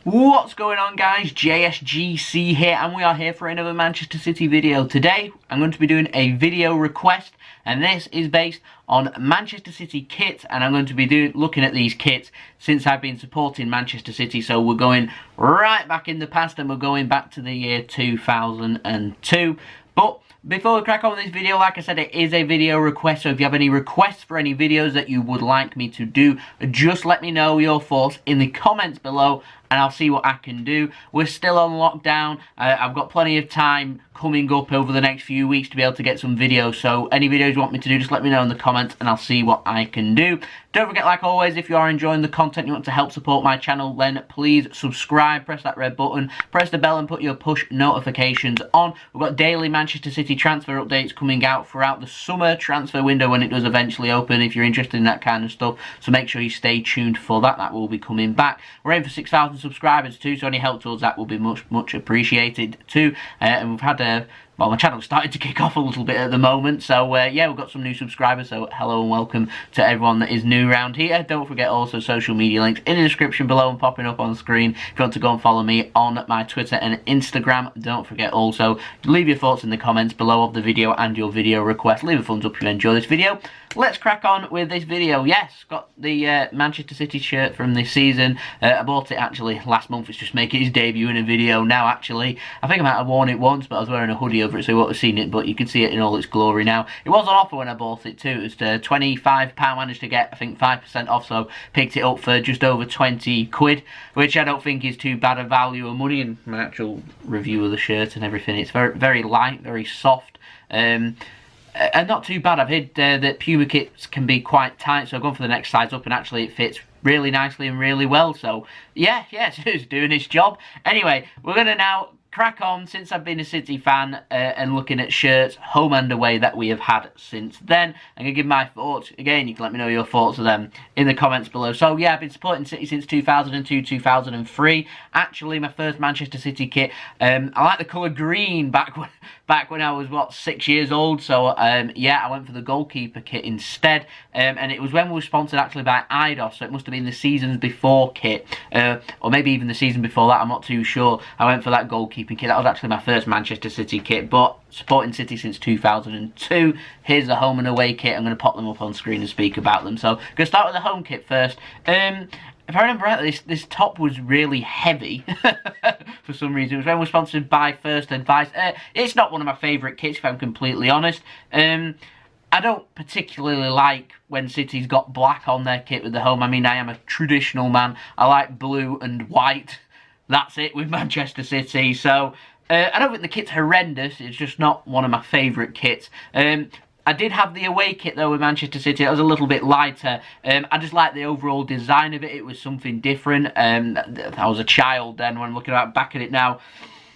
What's going on, guys? JSGC here, and we are here for another Manchester City video. Today I'm going to be doing a video request, and this is based on Manchester City kits, and I'm going to be looking at these kits since I've been supporting Manchester City. So we're going right back in the past, and we're going back to the year 2002. But before we crack on with this video, like I said, it is a video request, so if you have any requests for any videos that you would like me to do, just let me know your thoughts in the comments below, and I'll see what I can do. We're still on lockdown. I've got plenty of time coming up over the next few weeks to be able to get some videos, so any videos you want me to do, just let me know in the comments, and I'll see what I can do. Don't forget, like always, if you are enjoying the content, you want to help support my channel, then please subscribe, press that red button, press the bell and put your push notifications on. We've got daily Manchester City transfer updates coming out throughout the summer transfer window when it does eventually open, if you're interested in that kind of stuff, so make sure you stay tuned for that. That will be coming back. We're aiming for 6,000 subscribers too, so any help towards that will be much appreciated too. And we've had well, my channel's started to kick off a little bit at the moment, so yeah, we've got some new subscribers, so hello and welcome to everyone that is new around here. Don't forget also social media links in the description below and popping up on screen. If you want to go and follow me on my Twitter and Instagram, don't forget also to leave your thoughts in the comments below of the video and your video request. Leave a thumbs up if you enjoy this video. Let's crack on with this video. Yes, got the Manchester City shirt from this season. I bought it actually last month. It's just making its debut in a video now, actually. I think I might have worn it once, but I was wearing a hoodie over it, so you won't have seen it, but you can see it in all its glory now. It was on offer when I bought it too. It was £25. Managed to get, I think, 5% off, so picked it up for just over 20 quid, which I don't think is too bad a value of money. And my actual review of the shirt and everything, it's very light, very soft. And not too bad. I've heard that Puma kits can be quite tight, so I've gone for the next size up, and actually it fits really nicely and really well. So yeah, it's doing its job. Anyway, we're going to now crack on, since I've been a City fan, and looking at shirts, home and away, that we have had since then. I'm going to give my thoughts. Again, you can let me know your thoughts of them in the comments below. So yeah, I've been supporting City since 2002, 2003. Actually, my first Manchester City kit, I like the colour green back when I was, what, 6 years old. So yeah, I went for the goalkeeper kit instead. And it was when we were sponsored actually by Eidos, so it must have been the seasons before kit, or maybe even the season before that, I'm not too sure. I went for that goalkeeper kit. That was actually my first Manchester City kit, but supporting City since 2002. Here's the home and away kit. I'm going to pop them up on screen and speak about them. So I'm going to start with the home kit first. If I remember rightly, this top was really heavy for some reason. It was when we were sponsored by First Advice. It's not one of my favourite kits, if I'm completely honest. I don't particularly like when City's got black on their kit with the home. I mean, I am a traditional man. I like blue and white. That's it with Manchester City. So I don't think the kit's horrendous. It's just not one of my favourite kits. I did have the away kit though with Manchester City. It was a little bit lighter. I just liked the overall design of it. It was something different. I was a child then. When I'm looking back at it now,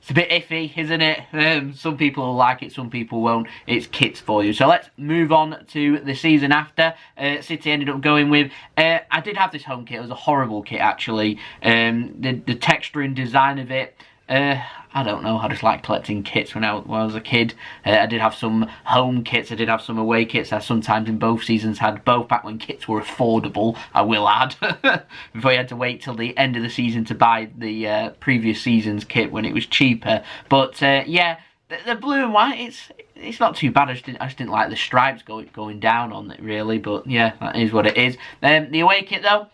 it's a bit iffy, isn't it? Some people will like it, some people won't. It's kits for you. So let's move on to the season after. City ended up going with... I did have this home kit. It was a horrible kit, actually. The texture and design of it... I don't know, I just like collecting kits when I was a kid. I did have some home kits, I did have some away kits. I sometimes in both seasons had both, back when kits were affordable, I will add. Before you had to wait till the end of the season to buy the previous season's kit when it was cheaper. But yeah, the blue and white, it's not too bad. I just didn't like the stripes going down on it really, but yeah, that is what it is. The away kit though,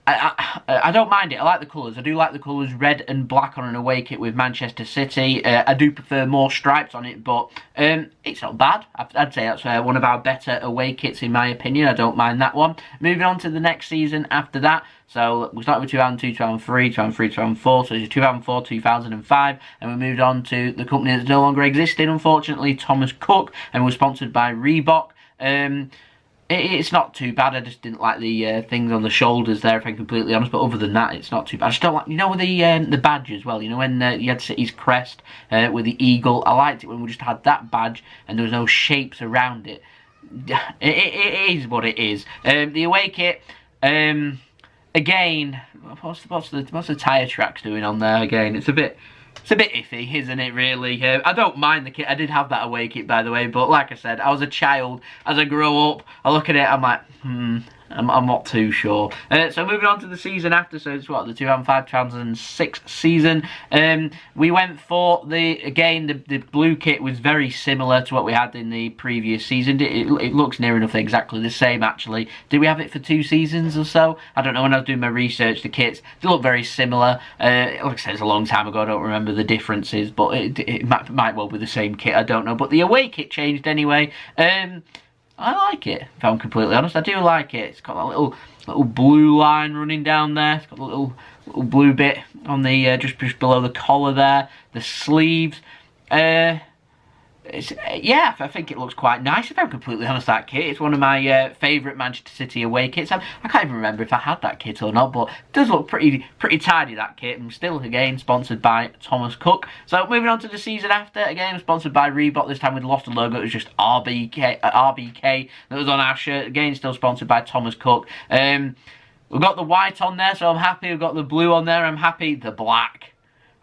I don't mind it. I like the colours. I do like the colours red and black on an away kit with Manchester City. I do prefer more stripes on it, but it's not bad. I'd say that's one of our better away kits in my opinion. I don't mind that one. Moving on to the next season after that. So we started with 2002, 2003, 2003, 2004, so it's 2004, 2005, and we moved on to the company that's no longer existing, unfortunately, Thomas Cook, and we're sponsored by Reebok. It's not too bad. I just didn't like the things on the shoulders there, if I'm completely honest. But other than that, it's not too bad. I just don't like, you know, with the badge as well. You know, when you had City's crest with the eagle. I liked it when we just had that badge and there was no shapes around it. It is what it is. The away kit. Again, what's the tyre tracks doing on there? Again, it's a bit iffy, isn't it, really? I don't mind the kit. I did have that away kit, by the way, but like I said, I was a child. As I grow up, I look at it, I'm like, I'm not too sure. So moving on to the season after, so it's what, the 2005-2006 season. We went for the blue kit was very similar to what we had in the previous season. It looks near enough exactly the same, actually. Did we have it for 2 seasons or so? I don't know. When I was doing my research, the kits, they look very similar. Like I said, it's a long time ago. I don't remember the differences, but it might well be the same kit. I don't know. But the away kit changed anyway. I like it, if I'm completely honest. I do like it. It's got that little blue line running down there. It's got a little blue bit on the just below the collar there. The sleeves. Yeah, I think it looks quite nice, if I'm completely honest, that kit. It's one of my favourite Manchester City away kits. I can't even remember if I had that kit or not, but it does look pretty tidy, that kit. And still, again, sponsored by Thomas Cook. So, moving on to the season after, again, sponsored by Reebok. This time we'd lost the logo. It was just RBK that was on our shirt. Again, still sponsored by Thomas Cook. We've got the white on there, so I'm happy. We've got the blue on there, I'm happy. The black,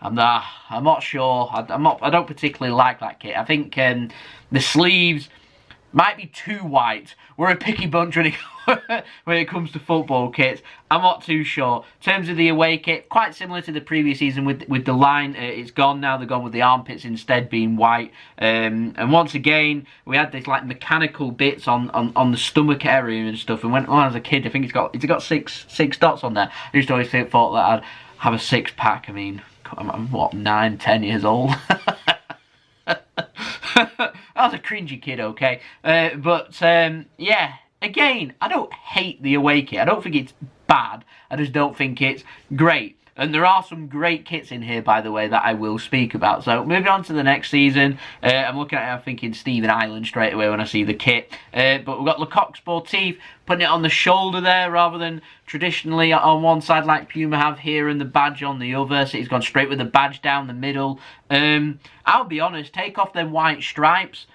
I'm not sure. I don't particularly like that kit. I think the sleeves might be too white. We're a picky bunch when it comes to football kits. I'm not too sure. In terms of the away kit, quite similar to the previous season with the line. It's gone now. They've gone with the armpits instead being white. And once again, we had this like mechanical bits on the stomach area and stuff. And when I was a kid, I think it's got six dots on there. I used to always thought that I'd have a 6-pack. I mean, I'm what, 9, 10 years old? I was a cringy kid, okay? Yeah, again, I don't hate the away kit. I don't think it's bad. I just don't think it's great. And there are some great kits in here, by the way, that I will speak about. So, moving on to the next season, I'm looking at it, I'm thinking Stephen Island straight away when I see the kit. But we've got Le Coq Sportif, putting it on the shoulder there, rather than traditionally on one side like Puma have here and the badge on the other. So he's gone straight with the badge down the middle. I'll be honest, take off them white stripes.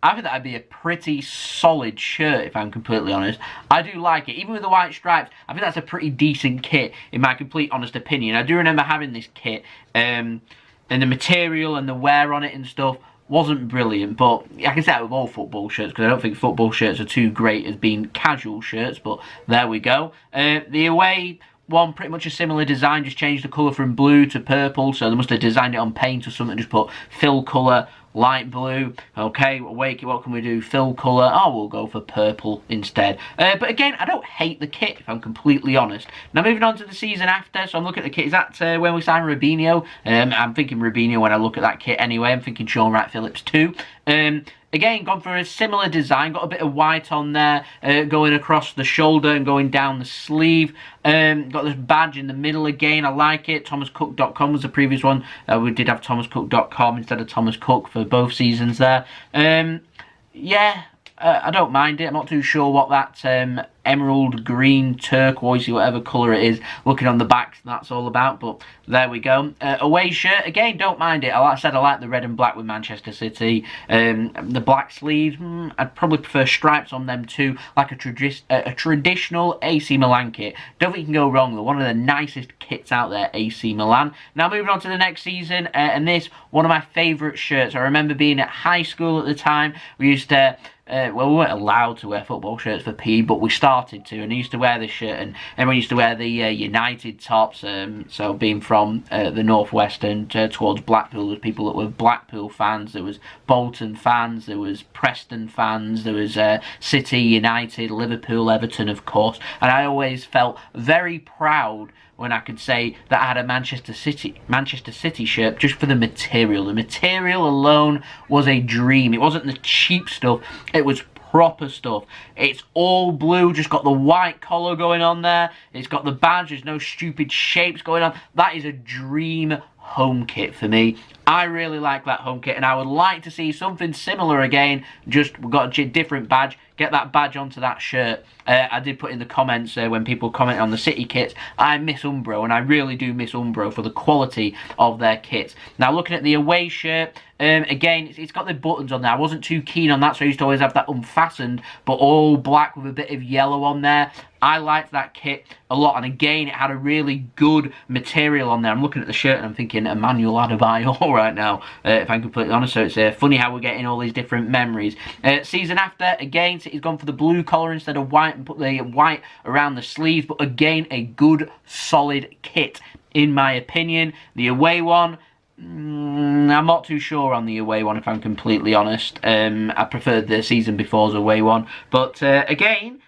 I think that'd be a pretty solid shirt, if I'm completely honest. I do like it. Even with the white stripes, I think that's a pretty decent kit, in my complete honest opinion. I do remember having this kit, and the material and the wear on it and stuff wasn't brilliant, but I can say that with all football shirts, because I don't think football shirts are too great as being casual shirts, but there we go. The away one, pretty much a similar design, just changed the colour from blue to purple, so they must have designed it on paint or something, just put fill colour, light blue. Okay, what can we do? Fill colour. Oh, we'll go for purple instead. But again, I don't hate the kit, if I'm completely honest. Now, moving on to the season after, so I'm looking at the kit. Is that when we signed Robinho? I'm thinking Robinho when I look at that kit anyway. I'm thinking Sean Wright-Phillips too. Again, gone for a similar design, got a bit of white on there, going across the shoulder and going down the sleeve. Got this badge in the middle again, I like it. ThomasCook.com was the previous one. We did have ThomasCook.com instead of Thomas Cook for both seasons there. Yeah, I don't mind it. I'm not too sure what that emerald green, turquoise, whatever colour it is, looking on the back, that's all about, but there we go. Away shirt, again, don't mind it. Like I said, I like the red and black with Manchester City. The black sleeves, I'd probably prefer stripes on them too, like a traditional AC Milan kit. Don't think you can go wrong. They're one of the nicest kits out there, AC Milan. Now moving on to the next season, and this, one of my favourite shirts. I remember being at high school at the time. We used to well, we weren't allowed to wear football shirts for PE, but we started to, and I used to wear this shirt, and everyone used to wear the United tops, so being from the northwest and towards Blackpool, there was people that were Blackpool fans, there was Bolton fans, there was Preston fans, there was City, United, Liverpool, Everton, of course, and I always felt very proud when I could say that I had a Manchester City shirt just for the material. The material alone was a dream. It wasn't the cheap stuff, it was proper stuff. It's all blue, just got the white collar going on there. It's got the badge, there's no stupid shapes going on. That is a dream home kit for me. I really like that home kit, and I would like to see something similar again. Just, we've got a different badge. Get that badge onto that shirt. I did put in the comments when people comment on the City kits, I miss Umbro, and I really do miss Umbro for the quality of their kits. Now, looking at the away shirt, Again, it's got the buttons on there. I wasn't too keen on that, so I used to always have that unfastened, but all black with a bit of yellow on there. I liked that kit a lot, and again, it had a really good material on there. I'm looking at the shirt and I'm thinking Emmanuel Adebayor right now, if I'm completely honest. So it's funny how we're getting all these different memories. Season after, again, City's gone for the blue collar instead of white and put the white around the sleeves, but again, a good, solid kit, in my opinion. The away one, I'm not too sure on the away one, if I'm completely honest. I preferred the season before's away one, but again,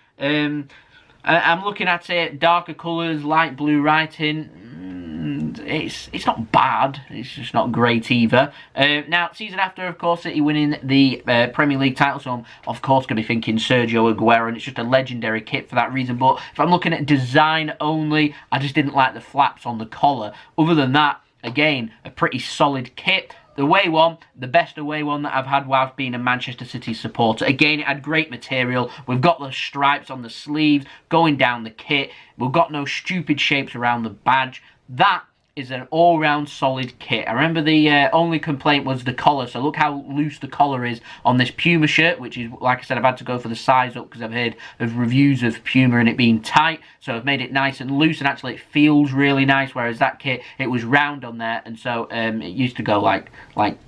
I'm looking at it, darker colours, light blue writing. It's not bad, it's just not great either. Now, season after, of course, City winning the Premier League title, so I'm of course going to be thinking Sergio Aguero, and it's just a legendary kit for that reason. But if I'm looking at design only, I just didn't like the flaps on the collar. Other than that, again, a pretty solid kit. The away one, the best away one that I've had whilst being a Manchester City supporter. Again, it had great material. We've got the stripes on the sleeves, going down the kit. We've got no stupid shapes around the badge. That is an all-round solid kit. I remember the only complaint was the collar, so look how loose the collar is on this Puma shirt, which is, like I said, I've had to go for the size up because I've heard of reviews of Puma and it being tight, so I've made it nice and loose, and actually it feels really nice, whereas that kit, it was round on there, and so it used to go like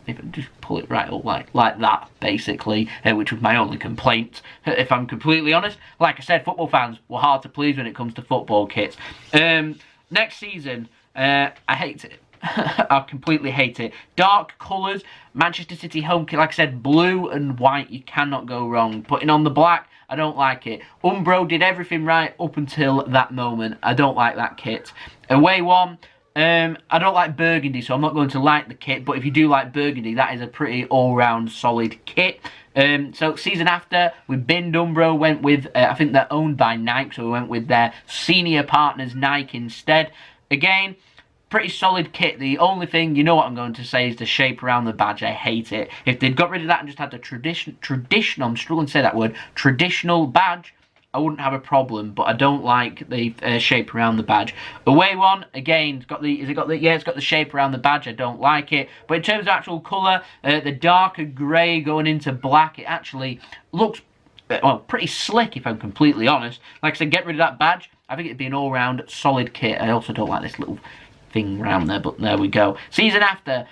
if I just pull it right up like that, basically, which was my only complaint, if I'm completely honest. Like I said, football fans were hard to please when it comes to football kits. Next season, I hate it. I completely hate it. Dark colours, Manchester City home kit, like I said, blue and white, you cannot go wrong. Putting on the black, I don't like it. Umbro did everything right up until that moment. I don't like that kit. Away one, I don't like burgundy, so I'm not going to like the kit, but if you do like burgundy, that is a pretty all-round solid kit. So season after, we binned Umbro, went with, I think they're owned by Nike, so we went with their senior partners, Nike, instead. Again, pretty solid kit. The only thing, you know what I'm going to say, is the shape around the badge. I hate it. If they'd got rid of that and just had the traditional, I'm struggling to say that word, traditional badge, I wouldn't have a problem, but I don't like the shape around the badge. Away one, again, it's got the shape around the badge. I don't like it. But in terms of actual colour, the darker grey going into black, it actually looks, well, pretty slick, if I'm completely honest. Like I said, get rid of that badge. I think it'd be an all-round solid kit. I also don't like this little thing around there, but there we go. Season after,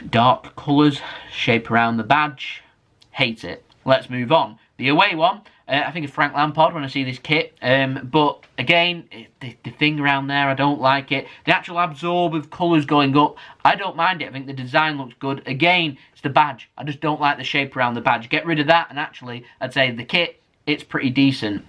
dark colours, shape around the badge, hate it. Let's move on. The away one, I think of Frank Lampard when I see this kit, but again, the thing around there, I don't like it. The actual absorb of colours going up, I don't mind it. I think the design looks good. Again, it's the badge. I just don't like the shape around the badge. Get rid of that, and actually, I'd say the kit, it's pretty decent.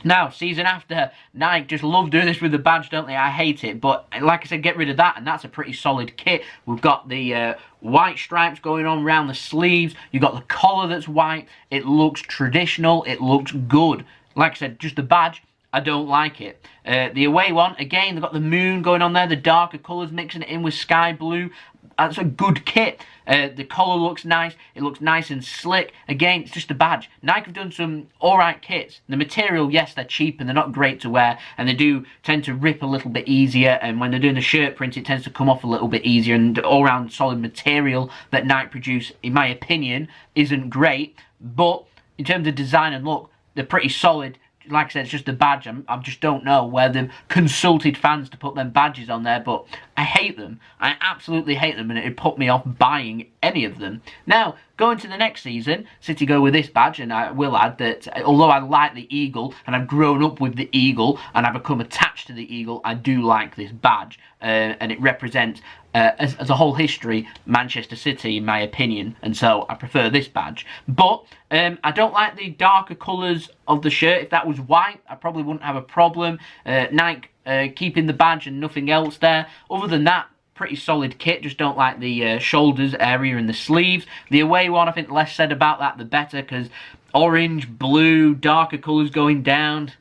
Now, season after, Nike just love doing this with the badge, don't they? I hate it, but like I said, get rid of that, and that's a pretty solid kit. We've got the white stripes going on around the sleeves. You've got the collar that's white. It looks traditional. It looks good. Like I said, just the badge, I don't like it. The away one, again, they've got the moon going on there, the darker colours, mixing it in with sky blue. That's a good kit. The collar looks nice. It looks nice and slick. Again, it's just a badge. Nike have done some alright kits. The material, yes, they're cheap and they're not great to wear, and they do tend to rip a little bit easier, and when they're doing the shirt print, it tends to come off a little bit easier, and all-round solid material that Nike produce, in my opinion, isn't great, but in terms of design and look, they're pretty solid. Like I said, it's just a badge. I just don't know where they've consulted fans to put them badges on there, but I hate them. I absolutely hate them, and it put me off buying any of them. Now, going to the next season, City go with this badge, and I will add that although I like the eagle, and I've grown up with the eagle, and I've become attached to the eagle, I do like this badge, and it represents, as a whole history, Manchester City, in my opinion, and so I prefer this badge. But I don't like the darker colours of the shirt. If that was white, I probably wouldn't have a problem. Nike keeping the badge and nothing else there. Other than that, pretty solid kit. Just don't like the shoulders area and the sleeves. The away one, I think the less said about that, the better, because orange, blue, darker colours going down,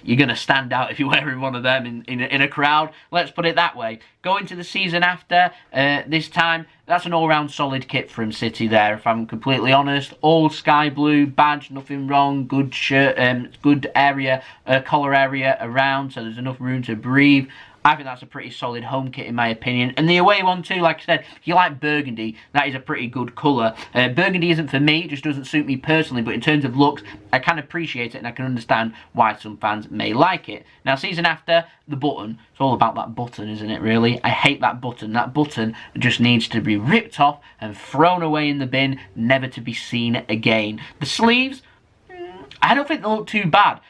you're going to stand out if you're wearing one of them in a crowd. Let's put it that way. Going to the season after, this time, that's an all-round solid kit from City there, if I'm completely honest. All sky blue, badge, nothing wrong, good shirt, good area, collar area around, so there's enough room to breathe. I think that's a pretty solid home kit in my opinion. And the away one too, like I said, if you like burgundy, that is a pretty good colour. Burgundy isn't for me, it just doesn't suit me personally, but in terms of looks, I can appreciate it and I can understand why some fans may like it. Now, season after, the button, it's all about that button, isn't it really? I hate that button. That button just needs to be ripped off and thrown away in the bin, never to be seen again. The sleeves, I don't think they look too bad.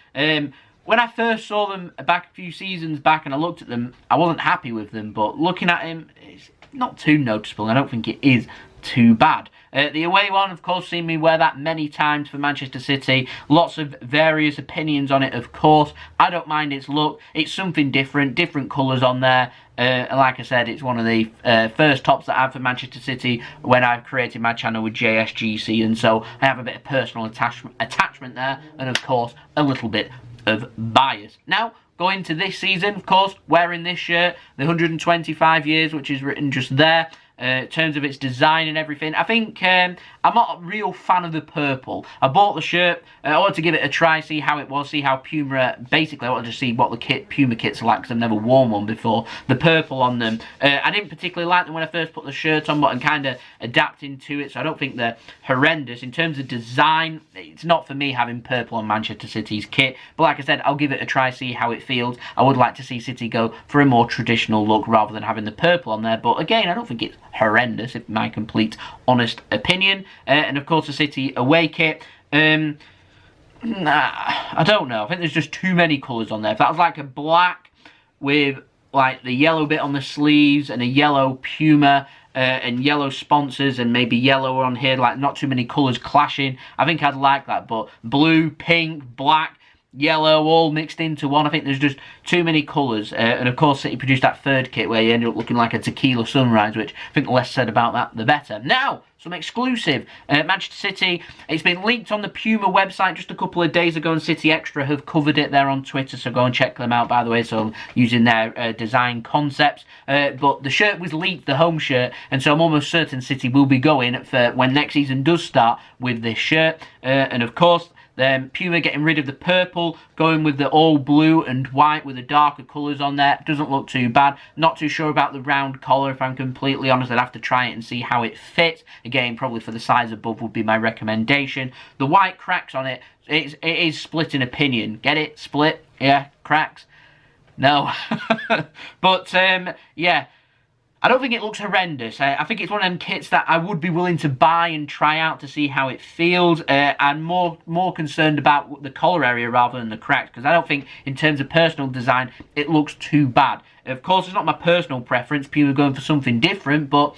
When I first saw them back a few seasons back and I looked at them, I wasn't happy with them, but looking at him, it's not too noticeable. I don't think it is too bad. The away one, of course, seen me wear that many times for Manchester City. Lots of various opinions on it, of course. I don't mind its look. It's something different colours on there. And like I said, it's one of the first tops that I have for Manchester City when I created my channel with JSGC, and so I have a bit of personal attachment there, and of course, a little bit of bias. Now, going to this season, of course, wearing this shirt, the 125 years, which is written just there. In terms of its design and everything, I think I'm not a real fan of the purple. I bought the shirt, I wanted to give it a try, see how it was, see how Puma, basically I wanted to see what the Puma kits are like, because I've never worn one before. The purple on them, I didn't particularly like them when I first put the shirt on, but I'm kind of adapting to it, so I don't think they're horrendous. In terms of design, it's not for me having purple on Manchester City's kit, but like I said, I'll give it a try, see how it feels. I would like to see City go for a more traditional look rather than having the purple on there, but again, I don't think it's horrendous, in my complete honest opinion. And of course the City away kit, I don't know, I think there's just too many colours on there. If that was like a black with like the yellow bit on the sleeves and a yellow Puma and yellow sponsors and maybe yellow on here, like not too many colours clashing, I think I'd like that. But blue, pink, black, yellow, all mixed into one, I think there's just too many colours. And of course City produced that third kit where you ended up looking like a tequila sunrise, which I think the less said about that the better. Now, some exclusive. Manchester City, it's been leaked on the Puma website just a couple of days ago, and City Extra have covered it there on Twitter, so go and check them out, by the way, so using their design concepts. But the shirt was leaked, the home shirt, and so I'm almost certain City will be going for when next season does start with this shirt. And of course, then Puma getting rid of the purple, going with the all blue and white with the darker colours on there. Doesn't look too bad. Not too sure about the round collar, if I'm completely honest. I'd have to try it and see how it fits. Again, probably for the size above would be my recommendation. The white cracks on it, it is split in opinion. Get it? Split? Yeah, cracks? No. But, yeah. I don't think it looks horrendous. I think it's one of them kits that I would be willing to buy and try out to see how it feels. I'm more concerned about the collar area rather than the cracks, because I don't think in terms of personal design it looks too bad. Of course, it's not my personal preference. People are going for something different, but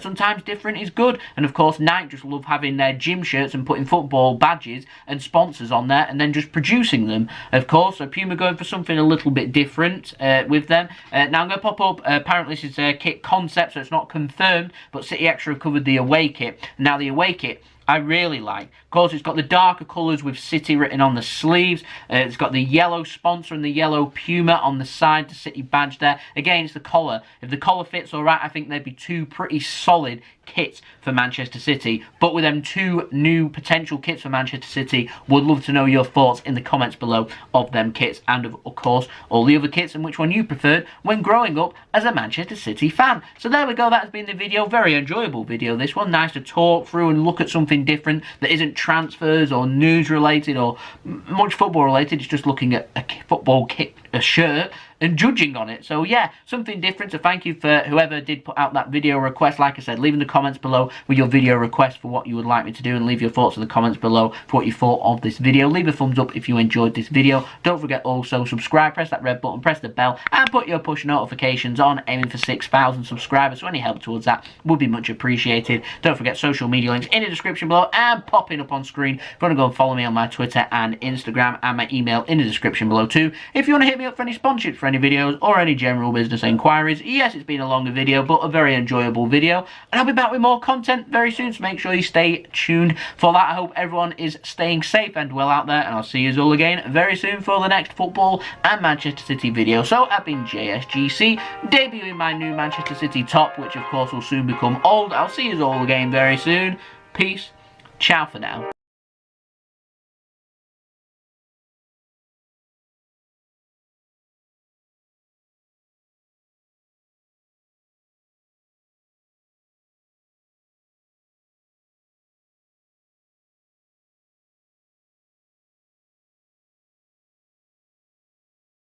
sometimes different is good. And of course, Nike just love having their gym shirts and putting football badges and sponsors on there and then just producing them. Of course, so Puma going for something a little bit different with them. Now I'm going to pop up, apparently this is a kit concept, so it's not confirmed, but City Extra covered the away kit. Now the away kit, I really like. Of course, it's got the darker colours with City written on the sleeves. It's got the yellow sponsor and the yellow Puma on the side, the City badge there. Again, it's the collar. If the collar fits all right, I think they'd be two pretty solid kits for Manchester City. But with them two new potential kits for Manchester City, would love to know your thoughts in the comments below of them kits, and of course all the other kits, and which one you preferred when growing up as a Manchester City fan. So there we go, that has been the video. Very enjoyable video, this one. Nice to talk through and look at something different that isn't transfers or news related or much football related. It's just looking at a football kit, a shirt, and judging on it. So yeah, something different. So thank you for whoever did put out that video request. Like I said, leave in the comments below with your video request for what you would like me to do, and leave your thoughts in the comments below for what you thought of this video. Leave a thumbs up if you enjoyed this video. Don't forget also subscribe, press that red button, press the bell, and put your push notifications on, aiming for 6,000 subscribers. So any help towards that would be much appreciated. Don't forget social media links in the description below and popping up on screen. If you want to go and follow me on my Twitter and Instagram, and my email in the description below too. If you want to hit hit me up for any sponsorships for any videos or any general business inquiries. Yes, it's been a longer video, but a very enjoyable video, and I'll be back with more content very soon, so make sure you stay tuned for that. I hope everyone is staying safe and well out there, and I'll see you all again very soon for the next football and Manchester City video. So I've been JSGC, debuting my new Manchester City top, which of course will soon become old. I'll see you all again very soon. Peace. Ciao for now.